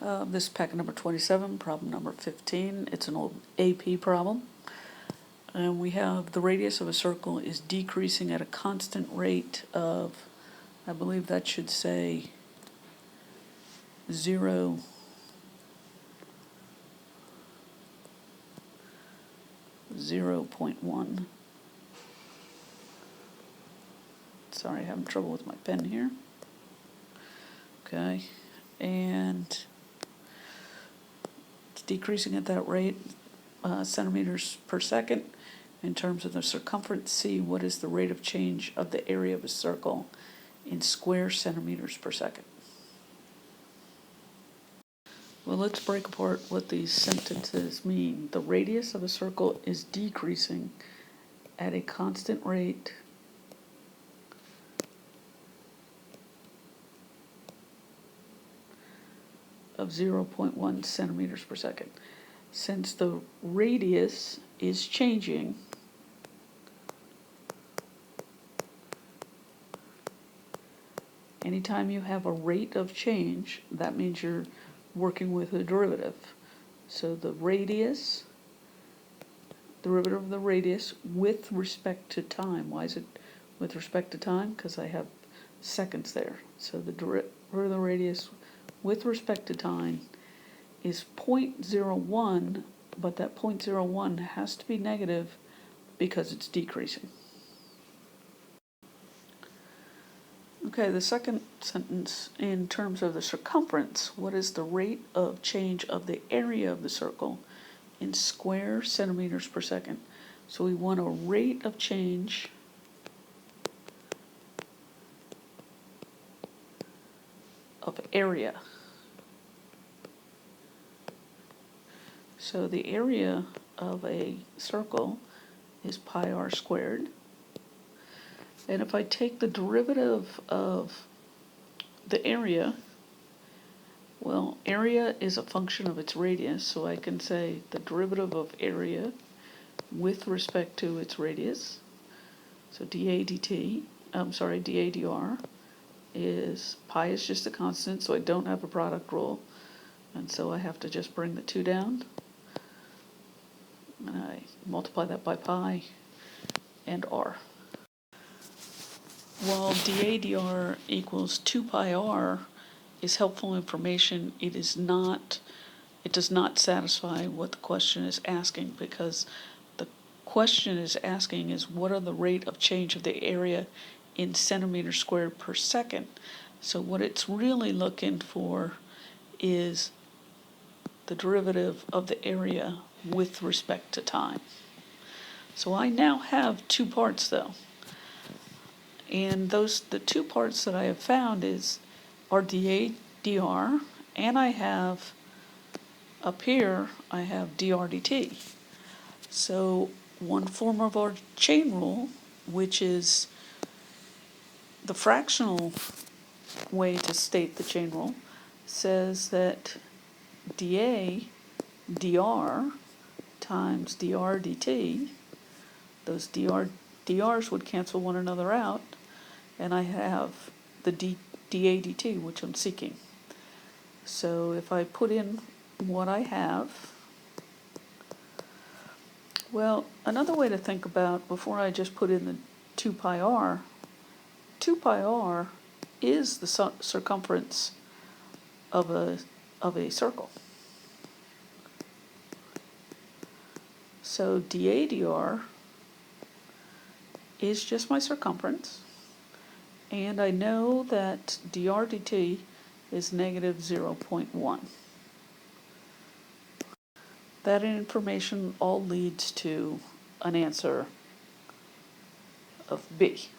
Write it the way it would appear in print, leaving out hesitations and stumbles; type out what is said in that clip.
This is packet number 27, problem number 15. It's an old AP problem. And we have the radius of a circle is decreasing at a constant rate of, I believe that should say 0.1. Sorry, having trouble with my pen here. Okay, and it's decreasing at that rate, centimeters per second. In terms of the circumference, C, what is the rate of change of the area of a circle in square centimeters per second? Well, let's break apart what these sentences mean. The radius of a circle is decreasing at a constant rate of 0.1 centimeters per second. Since the radius is changing, anytime you have a rate of change, that means you're working with a derivative. So the radius, derivative of the radius with respect to time. Why is it with respect to time? Because I have seconds there. So the derivative of the radius with respect to time is 0.01, but that 0.01 has to be negative because it's decreasing. Okay, the second sentence, in terms of the circumference, what is the rate of change of the area of the circle in square centimeters per second? So we want a rate of change of area. So the area of a circle is pi r squared. And if I take the derivative of the area, well, area is a function of its radius, so I can say the derivative of area with respect to its radius, so dA dr, is pi is just a constant, so I don't have a product rule, and so I have to just bring the 2 down, and I multiply that by pi and r. While dA dr equals 2 pi r is helpful information, it does not satisfy what the question is asking, because the question is asking is what are the rate of change of the area in centimeters squared per second. So what it's really looking for is the derivative of the area with respect to time. So I now have 2 parts though. And the 2 parts that I have found are dA dr, and I have up here I have dr dt. So one form of our chain rule, which is the fractional way to state the chain rule, says that dA dr times dr dt, those drs would cancel one another out, and I have the dA dt, which I'm seeking. So if I put in what I have, well, another way to think about, before I just put in the 2 pi r is the circumference of a circle. So dA dr is just my circumference, and I know that dr dt is negative 0.1. That information all leads to an answer of B.